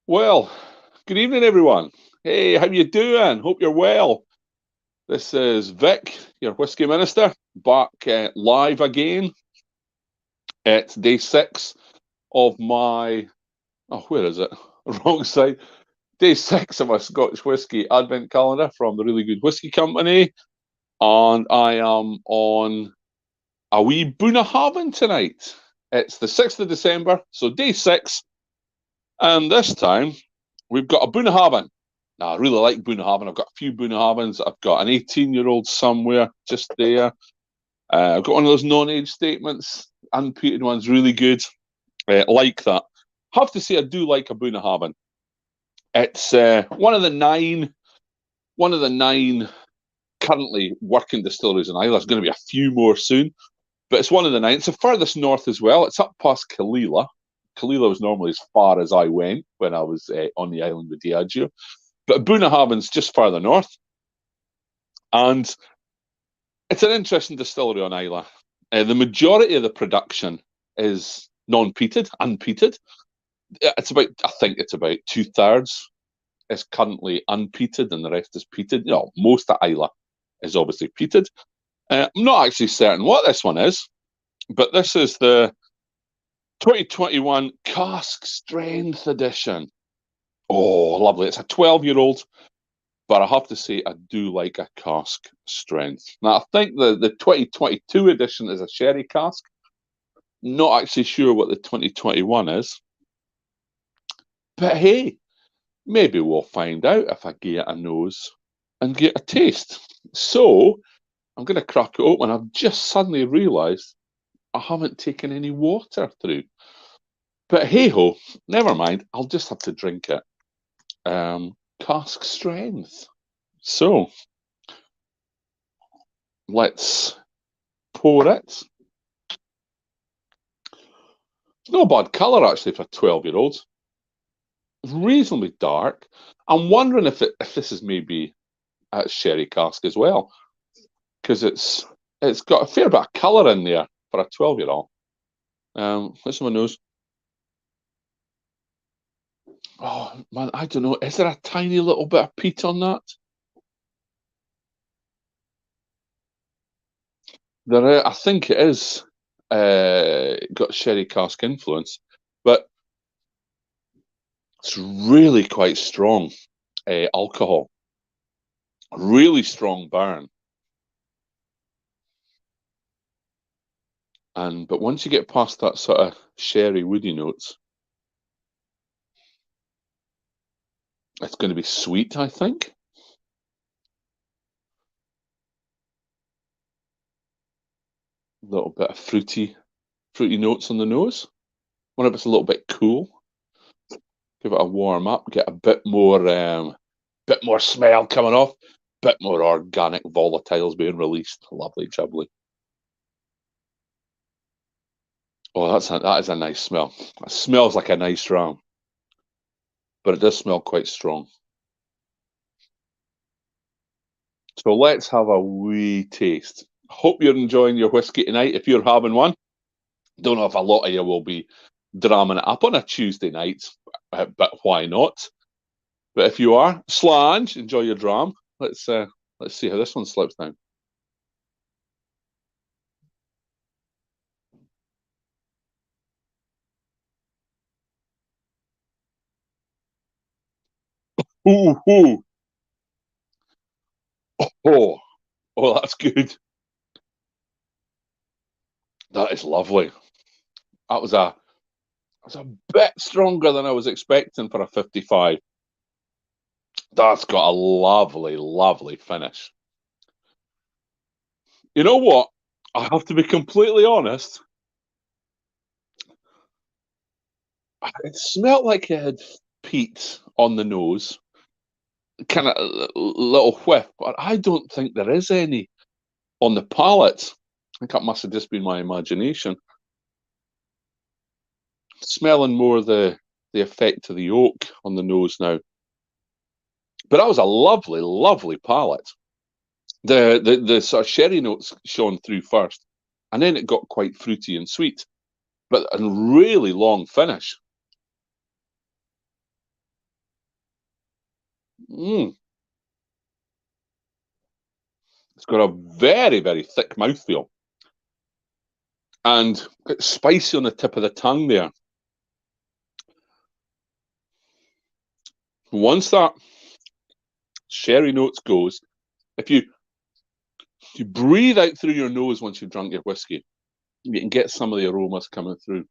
Well, good evening, everyone. Hey, how you doing? Hope you're well. This is Vic, your Whisky Minister, back live again. It's day 6 of my, oh, where is it? Wrong side. Day 6 of my Scottish Whisky Advent Calendar from the Really Good Whisky Company. And I am on a wee Bunnahabhain tonight. It's the 6th of December, so day 6. And this time, we've got a Bunnahabhain. Now, I really like Bunnahabhain. I've got a few Bunnahabhains. I've got an 18-year-old somewhere just there. I've got one of those non-age statements. Unpeated one's really good. Like that. Have to say, I do like a Bunnahabhain. It's one of the nine currently working distilleries in Ireland. There's going to be a few more soon, but it's one of the 9. It's the furthest north as well. It's up past Killila. Killila was normally as far as I went when I was on the island with Diageo. But Bunnahabhain's just further north. And it's an interesting distillery on Islay. The majority of the production is non-peated, unpeated. I think it's about 2/3 is currently unpeated and the rest is peated. You know, most of Islay is obviously peated. I'm not actually certain what this one is, but this is the 2021 Cask Strength Edition. Oh, lovely. It's a 12-year-old, but I have to say I do like a cask strength. Now, I think the 2022 edition is a sherry cask. Not actually sure what the 2021 is. But hey, maybe we'll find out if I get a nose and get a taste. So, I'm going to crack it open. I've just suddenly realised I haven't taken any water through. But hey-ho, never mind. I'll just have to drink it. Cask strength. So, let's pour it. It's not a bad colour, actually, for a 12-year-old. It's reasonably dark. I'm wondering if this is maybe a sherry cask as well, because it's got a fair bit of colour in there for a 12-year-old. What's my nose? Oh, man, I don't know. Is there a tiny little bit of peat on that? I think it is got sherry cask influence, but it's really quite strong alcohol. Really strong burn. But once you get past that sort of sherry woody notes, it's going to be sweet, I think. A little bit of fruity notes on the nose. Wonder if it's a little bit cool. Give it a warm up, get a bit more smell coming off, bit more organic volatiles being released. Lovely jubbly. Oh, that is a nice smell. It smells like a nice Dram, but it does smell quite strong. So let's have a wee taste. Hope you're enjoying your whiskey tonight. If you're having one, don't know if a lot of you will be dramming it up on a Tuesday night, but why not? But if you are, slange, enjoy your dram. Let's see how this one slips down. Ooh, ooh. Oh, oh, that's good. That is lovely. That was a bit stronger than I was expecting for a 55. That's got a lovely, lovely finish. You know what? I have to be completely honest. It smelled like it had peat on the nose, kind of a little whiff, but I don't think there is any on the palate. I think that must have just been my imagination. Smelling more the effect of the oak on the nose now. But that was a lovely, lovely palate. The sort of sherry notes shone through first, and then it got quite fruity and sweet, but a really long finish. Mm. It's got a very, very thick mouthfeel. And it's spicy on the tip of the tongue there. Once that sherry notes goes, if you breathe out through your nose once you've drunk your whiskey, you can get some of the aromas coming through.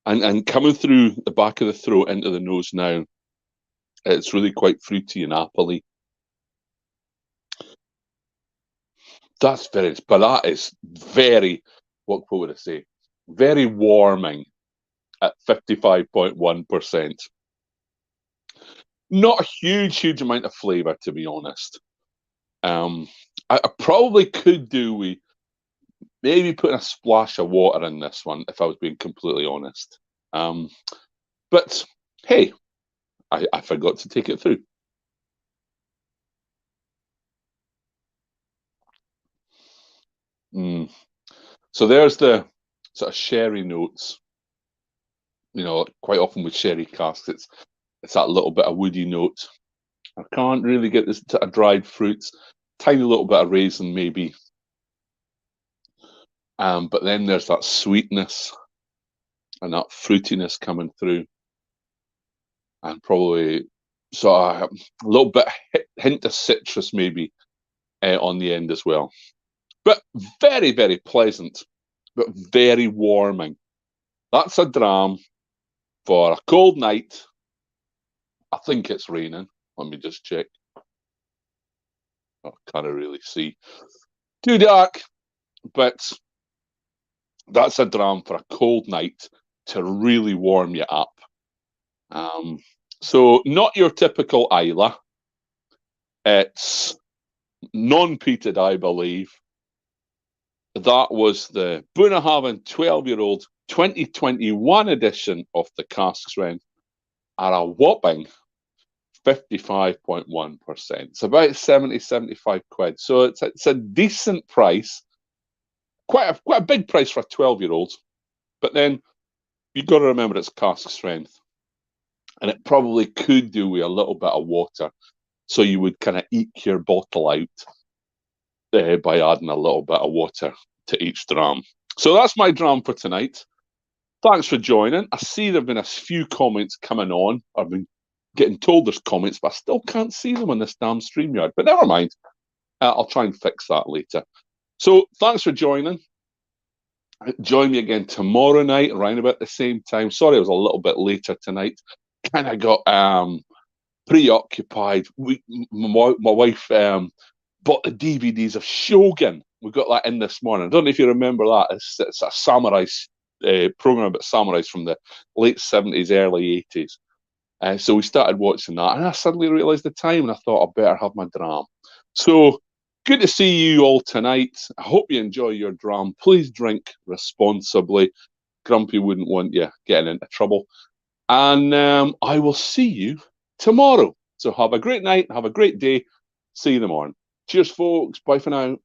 And coming through the back of the throat into the nose now, it's really quite fruity and appley. But that is very, what would I say? Very warming at 55.1%. Not a huge amount of flavour, to be honest. I probably could do with maybe putting a splash of water in this one, if I was being completely honest. But hey, I forgot to take it through. So there's the sort of sherry notes. You know, quite often with sherry casks, it's that little bit of woody note. I can't really get this to dried fruits, tiny little bit of raisin maybe. But then there's that sweetness and that fruitiness coming through, and probably a little bit hint of citrus maybe on the end as well. But very pleasant, but very warming. That's a dram for a cold night. I think it's raining. Let me just check. I can't really see. Too dark, but that's a dram for a cold night to really warm you up. So not your typical Islay. It's non-peated, I believe. That was the Bunnahabhain 12-year-old 2021 edition of the Cask Strength at a whopping 55.1%. It's about 75 quid. So it's a decent price. Quite a big price for a 12-year-old. But then you've got to remember it's cask strength. And it probably could do with a little bit of water. So you would kind of eke your bottle out by adding a little bit of water to each dram. So that's my dram for tonight. Thanks for joining. I see there have been a few comments coming on. I've been getting told there's comments, but I still can't see them on this damn StreamYard. But never mind. I'll try and fix that later. So thanks for joining. Join me again tomorrow night around about the same time. Sorry I was a little bit later tonight. Kind of got preoccupied. My wife bought the DVDs of Shogun. We got that in this morning. I don't know if you remember that. It's a samurai program about samurais from the late 70s, early 80s. So we started watching that, and I suddenly realised the time, and I thought I better have my dram. So good to see you all tonight. I hope you enjoy your dram. Please drink responsibly. Grumpy wouldn't want you getting into trouble. And I will see you tomorrow. So have a great night. Have a great day. See you in the morning. Cheers, folks. Bye for now.